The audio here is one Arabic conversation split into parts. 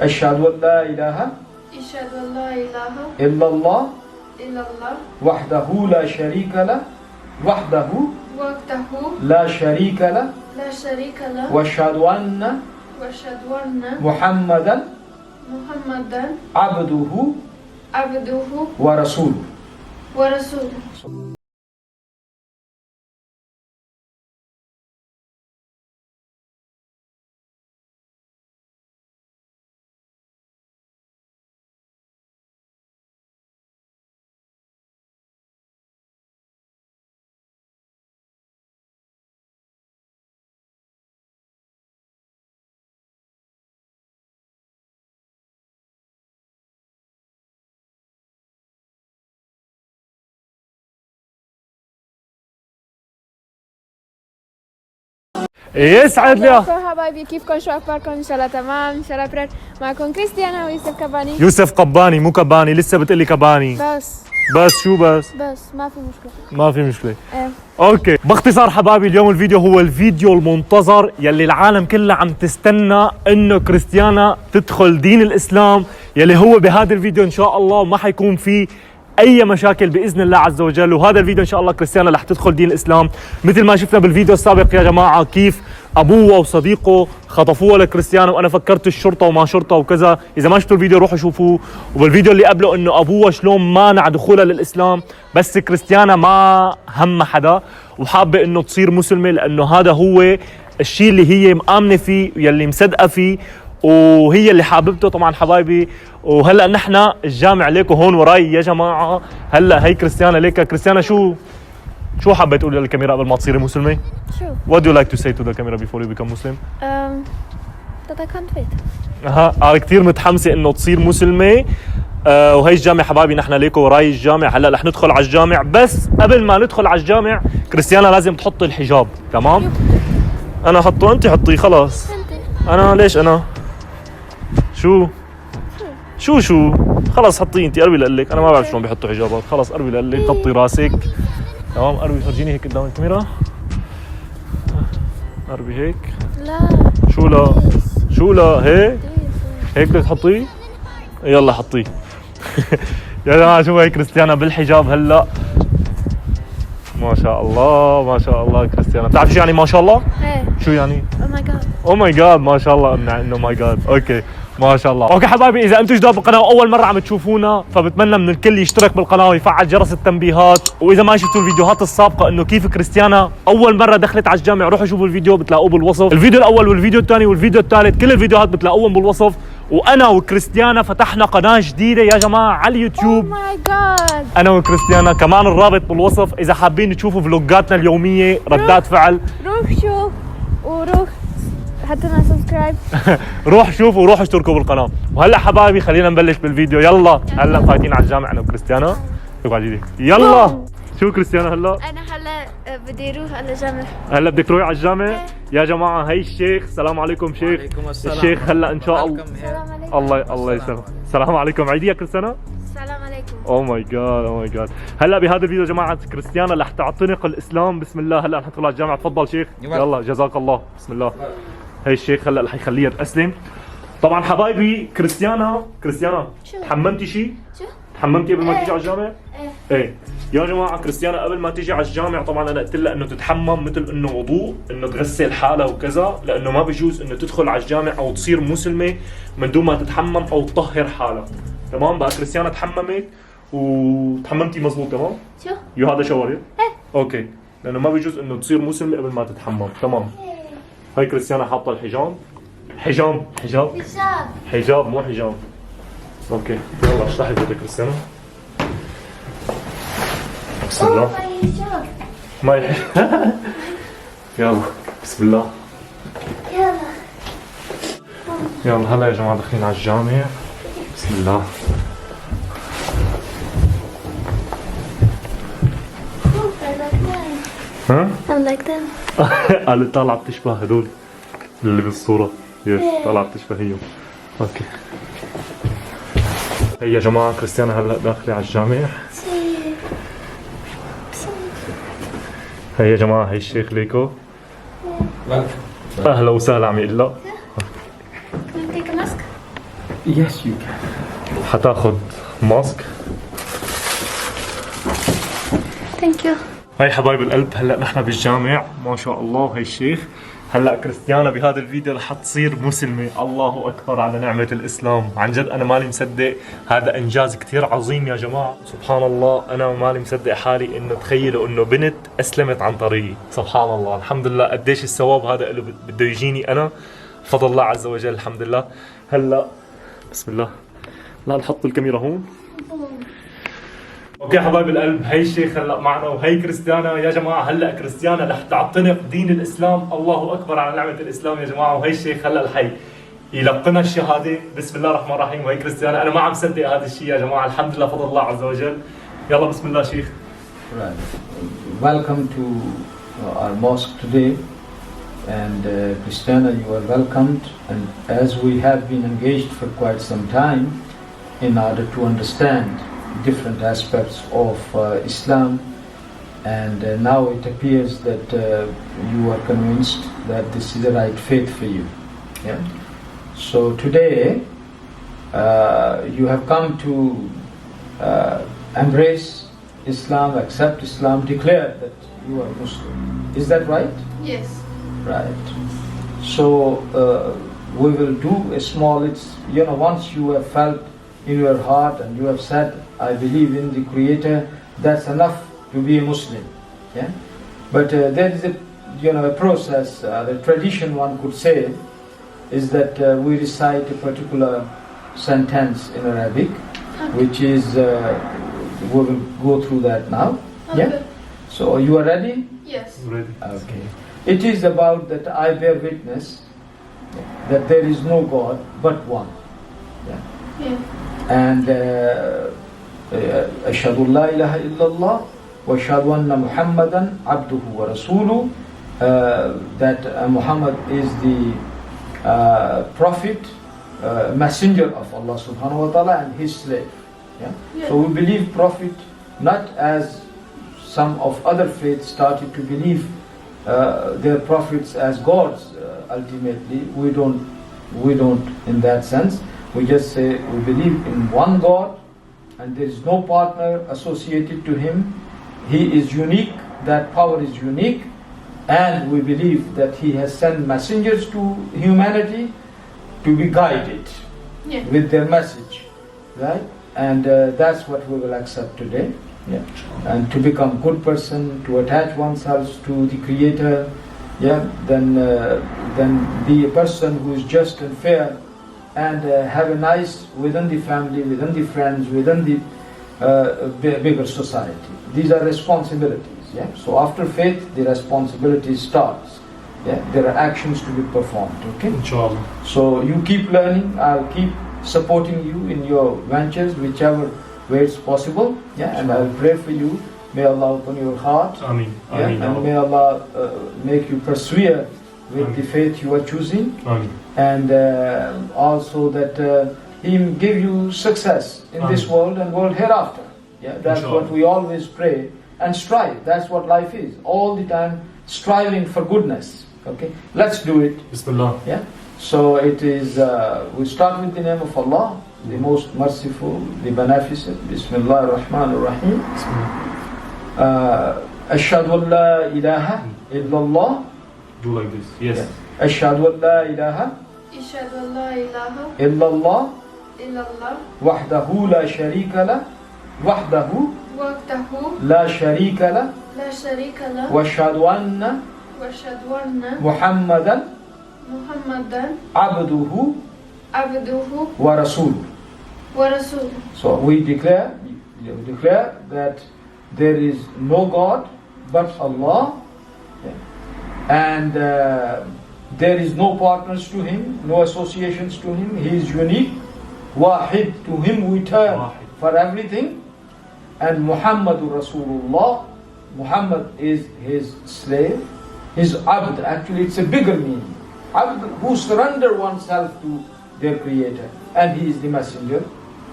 أشهد أن لا إله أشهد أن لا إله إلا الله إلا الله وحده لا شريك له وحده وحده لا شريك له لا شريك له وأشهد أن وأشهد أن محمدا محمدا عبده عبده ورسوله. ورسوله. يسعد لي حبايبي كيفكم؟ شو اخباركم؟ ان شاء الله تمام. ان شاء الله بخير. معكم كريستيانا ويوسف كباني. يوسف قباني مو كباني، لسه بتقلي كباني. بس شو بس ما في مشكله. ما في مشكله. ايه اوكي، باختصار حبايبي اليوم الفيديو هو الفيديو المنتظر يلي العالم كلها عم تستنى انه كريستيانا تدخل دين الاسلام، يلي هو بهذا الفيديو ان شاء الله ما حيكون فيه اي مشاكل باذن الله عز وجل. وهذا الفيديو ان شاء الله كريستيانا رح تدخل دين الاسلام مثل ما شفنا بالفيديو السابق يا جماعه، كيف ابوه وصديقه خطفوها لكريستيانا وانا فكرت الشرطه وما شرطه وكذا. اذا ما شفتوا الفيديو روحوا شوفوه. وبالفيديو اللي قبله انه ابوها شلون مانع دخولها للاسلام، بس كريستيانا ما هم حدا وحابه انه تصير مسلمه، لانه هذا هو الشيء اللي هي مآمنه فيه يلي مصدقه فيه وهي اللي حاببته طبعا حبايبي. وهلا نحن الجامع ليكو هون وراي يا جماعه. هلا هي كريستيانا ليك. كريستيانا شو حابه تقولي للكاميرا قبل ما تصيري مسلمه؟ شو؟ What do you like to say to the camera before you become Muslim? that I can't wait. اها كثير متحمسه انه تصير مسلمه. وهي الجامع حبايبي نحن ليكو وراي الجامع. هلا رح ندخل على الجامع، بس قبل ما ندخل على الجامع كريستيانا لازم تحط الحجاب. تمام؟ انا حطه انت حطيه خلاص. انا ليش انا؟ شو خلص حطيه انت. قربي لقلك انا ما بعرف شلون بيحطوا حجابات. خلص قربي لقلك غطي راسك. تمام قربي فرجيني هيك قدام الكاميرا. قربي هيك. لا شو لا هيك بدك تحطيه. يلا حطيه. يا جماعه شو هي كريستيانا بالحجاب هلا. ما شاء الله كريستيانا. بتعرف شو يعني ما شاء الله؟ ايه. شو يعني؟ او ماي جاد ما شاء الله. انه ماي جاد. اوكي ما شاء الله. اوكي حبايبي، اذا انتم جداد بالقناه واول مره عم تشوفونا فبتمنى من الكل يشترك بالقناه ويفعل جرس التنبيهات. واذا ما شفتوا الفيديوهات السابقه انه كيف كريستيانا اول مره دخلت على الجامع، روحوا شوفوا الفيديو بتلاقوه بالوصف. الفيديو الاول والفيديو الثاني والفيديو الثالث كل الفيديوهات بتلاقوهم بالوصف. وانا وكريستيانا فتحنا قناه جديده يا جماعه على اليوتيوب. او ماي جاد. انا وكريستيانا كمان الرابط بالوصف اذا حابين تشوفوا فلوجاتنا اليوميه ردات فعل. روح شوف وروح حتى لنا سبسكرايب. روح شوفوا وروحوا اشتركوا بالقناه. وهلا حبايبي خلينا نبلش بالفيديو. يلا هلا فايتين على الجامع انا وكريستيانا. يلا شو كريستيانا هلا؟ انا هلا بدي اروح على الجامع. هلا بدك تروحي على الجامع؟ يا جماعه هي الشيخ. السلام عليكم شيخ. وعليكم السلام. الشيخ هلا ان شاء الله. السلام عليكم. الله يسلمك. السلام عليكم. عيدي يا كريستيانا. السلام عليكم. اوه ماي جاد. هلا بهذا الفيديو يا جماعه كريستيانا رح تعتنق الاسلام. بسم الله. هلا رح ندخل على الجامع. تفضل شيخ. يلا جزاك الله. بسم الله. هي الشيخ هلا رح يخليها تسلم. طبعا حبايبي كريستيانا شو؟ تحممتي شيء؟ شو؟ تحممتي قبل ما تيجي على الجامع؟ ايه. يا جماعه كريستيانا قبل ما تيجي على الجامع طبعا انا قلت لها انه تتحمم مثل انه وضوء، انه تغسل حالها وكذا، لانه ما بيجوز انه تدخل على الجامع او تصير مسلمه من دون ما تتحمم او تطهر حالها. تمام؟ بقى كريستيانا تحممت وتحممتي مزبوط. تمام؟ شو؟ يو هذا شاور. ايه اوكي، لانه ما بيجوز انه تصير مسلمه قبل ما تتحمم. تمام. هاي كريستيانا حاطه الحجاب. حجاب مو حجاب. اوكي يلا اشرحي بدك كريستيانا. بسم الله. ما يلا بسم الله. يلا هلا يا جماعه داخلين على الجامع. بسم الله. ها؟ I'm like them. قالت طالعه بتشبه هدول اللي بالصوره. يس طالعه بتشبهيهم. اوكي. هي يا جماعه كريستيانا هلا داخله على الجامع. هي يا جماعه هي الشيخ ليكو. اهلا وسهلا عم يقول لها. Can you take a mask? Yes, you can. حتاخد ماسك. Thank you. هاي حبايب القلب، هلا نحن بالجامع ما شاء الله. هاي الشيخ هلا كريستيانا بهذا الفيديو رح تصير مسلمه. الله اكبر على نعمه الاسلام، عن جد انا مالي مصدق. هذا انجاز كثير عظيم يا جماعه، سبحان الله. انا مالي مصدق حالي انه تخيلوا انه بنت اسلمت عن طريقي، سبحان الله. الحمد لله قديش الثواب هذا اللي بده يجيني انا، فضل الله عز وجل. الحمد لله. هلا بسم الله، لا نحط الكاميرا هون. اوكي حبايب القلب، هي الشيخ هلا معنا وهي كريستيانا يا جماعه. هلا كريستيانا رح تعتنق دين الاسلام. الله اكبر على نعمه الاسلام يا جماعه. وهي الشيخ هلا الحي يلقنها الشهاده. بسم الله الرحمن الرحيم. وهي كريستيانا، انا ما عم صدق هذا الشيء يا جماعه. الحمد لله فضل الله عز وجل. يلا بسم الله شيخ. Right. Welcome to our mosque today, and Christiana, you are welcomed. And as we have been engaged for quite some time in order to understand different aspects of Islam, and now it appears that you are convinced that this is the right faith for you. Yeah. So today you have come to embrace Islam, accept Islam, declare that you are Muslim. Is that right? Yes. Right. So we will do a small, once you have felt in your heart and you have said, I believe in the Creator, that's enough to be a Muslim. Yeah. But there is a process, the tradition one could say is that we recite a particular sentence in Arabic, which is, we will go through that now. Okay. Yeah. So you are ready? Yes. Ready. Okay. It is about that I bear witness that there is no God but one. Yeah. Yeah. And أشهد أن لا إله إلا الله وأشهد أن محمدا عبده ورسوله, that Muhammad is the prophet, messenger of Allah subhanahu wa ta'ala, and his slave. Yeah? Yeah. So we believe prophet not as some of other faiths started to believe their prophets as gods. Ultimately, we don't in that sense. We just say we believe in one God, and there is no partner associated to him. He is unique. That power is unique, and we believe that he has sent messengers to humanity to be guided Yeah. with their message, right? And that's what we will accept today. Yeah. And to become good person, to attach oneself to the Creator, yeah, then be a person who is just and fair, and have a nice within the family, within the friends, within the bigger society. These are responsibilities. Yeah. So after faith, the responsibility starts. Yeah. There are actions to be performed. Okay. Inshallah. So you keep learning. I'll keep supporting you in your ventures, whichever way it's possible. Yeah, and I'll pray for you. May Allah open your heart. Amin. Yeah, Amin. and may Allah make you persevere with the Amin. faith you are choosing, Amin. and also that He give you success in this Amin. world and world hereafter. Yeah, that's Inshallah. what we always pray and strive. That's what life is. All the time striving for goodness. Okay, let's do it. Bismillah. Yeah. So it is. We start with the name of Allah, the most merciful, the beneficent. Bismillah ar-Rahman ar-Rahim. Bismillah. Ashhadu an la ilaha illallah. Do like this. Yes. Ashhadu an la ilaha أشهد أن لا إله illallah إلا الله وحده لا شريك له وحده وحده لا شريك له لا شريك له واشهد أن وأشهد أن محمدا محمدا عبده عبده ورسوله. ورسوله. So we declare that there is no God but Allah, and there is no partners to him, no associations to him. He is unique. Wahid, to him we turn Wahid. for everything. And Muhammadur Rasulullah, Muhammad is his slave, his abd. Actually, it's a bigger meaning. Abd, who surrender oneself to their Creator, and he is the messenger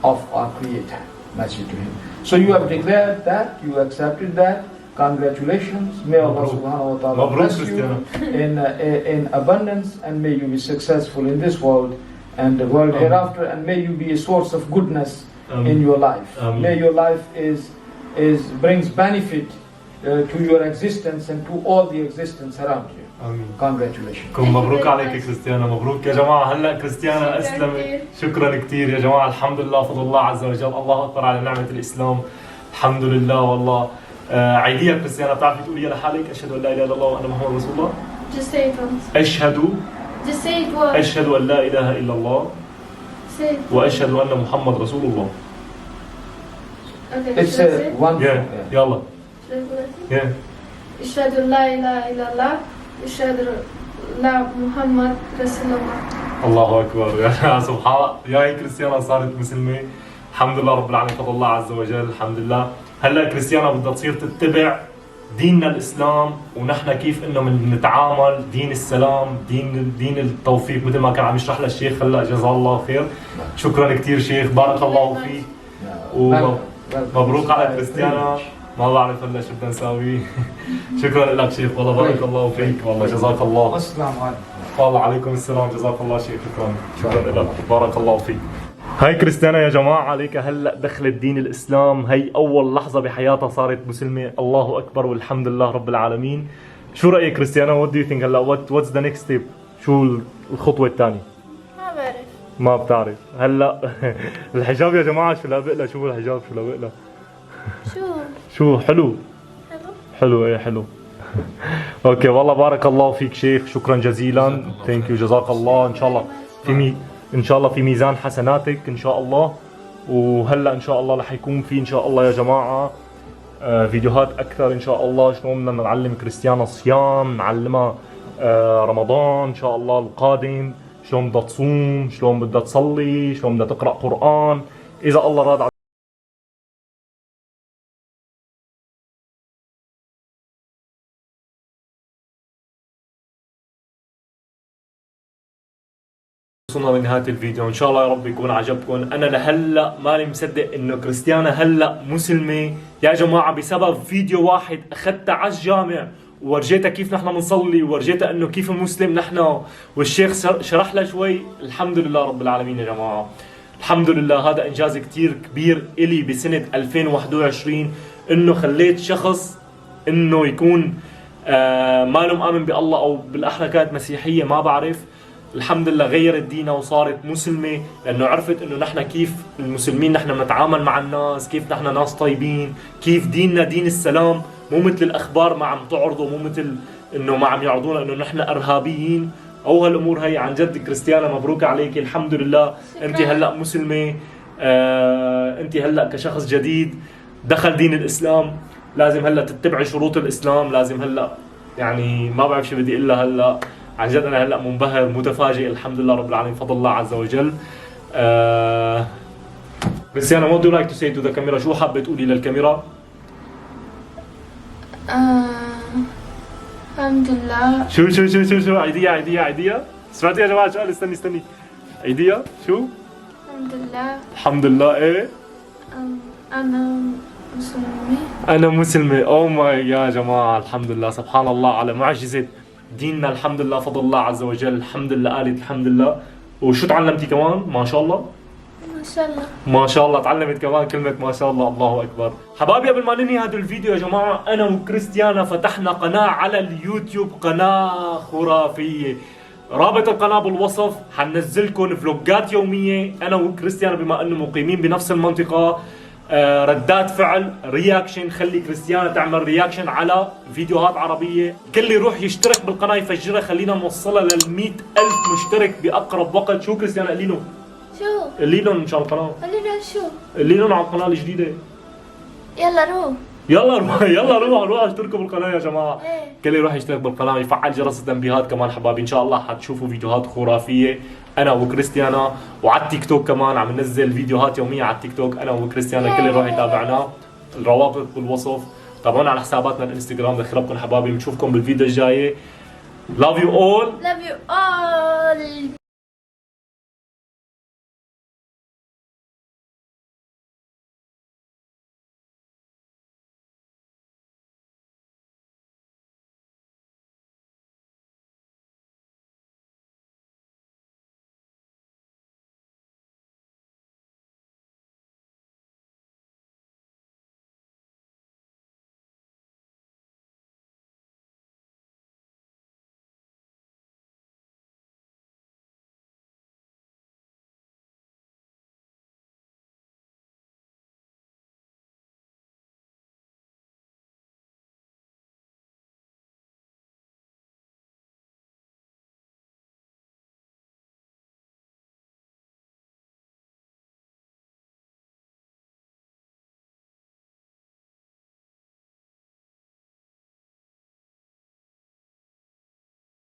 of our Creator. Message to him. So you have declared that, you accepted that. Congratulations. May Allah Mabruk. subhanahu wa ta'ala Mabruk, bless you Christiana. in abundance, and may you be successful in this world and the world hereafter, and may you be a source of goodness in your life. May your life brings benefit to your existence and to all the existence around you. Congratulations. مبروك عليك يا كريستيانا، مبروك يا جماعة. هلا كريستيانا أسلمت. شكرا كثير يا جماعة، الحمد لله فضل الله عز وجل، الله أكبر على نعمة الإسلام، الحمد لله والله. عيدية كريستيانا، بتعرفي تقولي لحالك أشهد أن لا إله إلا الله وأن محمد رسول الله؟ Just say it once. Just say it once. أشهد أن لا إله إلا الله Say it. وأشهد أن محمد رسول الله. Okay. It's should I say? one. يلا. it? أشهد أن لا إله إلا الله أشهد أن محمد رسول الله. الله اكبر يا سبحان الله. يا هي كريستيانا صارت مسلمه، الحمد لله رب العالمين، فضل الله عز وجل، الحمد لله. هلا كريستيانا بدها تصير تتبع ديننا الاسلام، ونحن كيف انه بنتعامل، دين السلام، دين التوفيق، مثل ما كان عم يشرح لنا الشيخ هلا، جزاه الله خير. شكرا كثير شيخ، بارك الله فيك، ومبروك على كريستيانا. ما بعرف هلا شو بدنا نساوي. شكرا لك شيخ، والله بارك الله فيك، والله جزاك الله. السلام عليكم. والله عليكم السلام، جزاك الله شيخ، شكرا لك، بارك الله فيك. هاي كريستيانا يا جماعة، عليك هلا دخلت دين الإسلام، هي أول لحظة بحياتها صارت مسلمة، الله أكبر والحمد لله رب العالمين. شو رأيك كريستيانا؟ what do you think هلا what's the next step؟ شو الخطوة الثانية؟ ما بعرف. ما بتعرف. هلا الحجاب يا جماعة شو لابق له؟ شو الحجاب شو لابق له؟ شو حلو؟ حلو ايه حلو. اوكي والله بارك الله فيك شيخ، شكرا جزيلا، ثانك يو، جزاك الله. ان شاء الله ان شاء الله في ميزان حسناتك ان شاء الله. وهلا ان شاء الله رح يكون في ان شاء الله يا جماعه فيديوهات اكثر ان شاء الله، شلون بدنا نعلم كريستيانا الصيام، نعلمها رمضان ان شاء الله القادم، شلون بدها تصوم، شلون بدها تصلي، شلون بدها تقرا قران، اذا الله راد. وصلنا لنهاية الفيديو، ان شاء الله يا رب يكون عجبكم. انا لهلا ماني مصدق انه كريستيانا هلا مسلمة يا جماعة، بسبب فيديو واحد اخذتها على الجامع وورجيتها كيف نحن بنصلي، وورجيتها انه كيف مسلم نحن، والشيخ شرح لها شوي. الحمد لله رب العالمين يا جماعة، الحمد لله. هذا انجاز كثير كبير الي بسنة 2021، انه خليت شخص انه يكون ما له مآمن بالله، او بالاحرى كانت مسيحية ما بعرف، الحمد لله غيرت دينها وصارت مسلمة، لأنه عرفت إنه نحن كيف المسلمين نحن بنتعامل مع الناس، كيف نحن ناس طيبين، كيف ديننا دين السلام، مو مثل الأخبار ما عم تعرضوا، مو مثل إنه ما عم يعرضونا إنه نحن إرهابيين أو هالأمور هي. عن جد كريستيانا مبروك عليك، الحمد لله أنت هلأ مسلمة، أنت هلأ كشخص جديد دخل دين الإسلام، لازم هلأ تتبعي شروط الإسلام، لازم هلأ يعني ما بعرف شو بدي إلا هلأ. عن جد انا هلا منبهر متفاجئ، الحمد لله رب العالمين، فضل الله عز وجل. كريستيانا what do you like to say to the camera؟ شو حابة تقولي للكاميرا؟ الحمد لله. شو عيدية سمعتي يا جماعة؟ سؤال استني عيدية شو؟ الحمد لله. الحمد لله ايه؟ أنا مسلمة. أوه ماي يا جماعة، الحمد لله، سبحان الله على معجزة ديننا، الحمد لله فضل الله عز وجل، الحمد لله قالت الحمد لله. وشو تعلمتي كمان؟ ما شاء الله ما شاء الله. ما شاء الله تعلمت كمان كلمة ما شاء الله، الله أكبر. حبايبي قبل ما ننهي هذا الفيديو يا جماعة، أنا وكريستيانا فتحنا قناة على اليوتيوب، قناة خرافية، رابط القناة بالوصف. حننزلكم فلوجات يومية أنا وكريستيانا بما أنه مقيمين بنفس المنطقة، ردات فعل، رياكشن، خلي كريستيانا تعمل رياكشن على فيديوهات عربية. كل يروح يشترك بالقناة يفجرها، خلينا نوصلها لل100,000 مشترك بأقرب وقت. شو كريستيانا قولي لهم؟ شو؟ قولي لهم مشان القناة. قولي لهم شو؟ قولي لهم على القناة الجديدة. يلا روح. يلا روح اشتركوا بالقناة يا جماعة. ايه. كل يروح يشترك بالقناة ويفعل جرس التنبيهات كمان حبايبي. ان شاء الله حتشوفوا فيديوهات خرافية انا وكريستيانا، وعلى التيك توك كمان عم ننزل فيديوهات يومية على التيك توك انا وكريستيانا، كل يروح يتابعنا، الروابط بالوصف. تابعونا على حساباتنا الانستغرام، دخلكم حبايبي، بنشوفكم بالفيديو الجاي. Love you all. Love you all.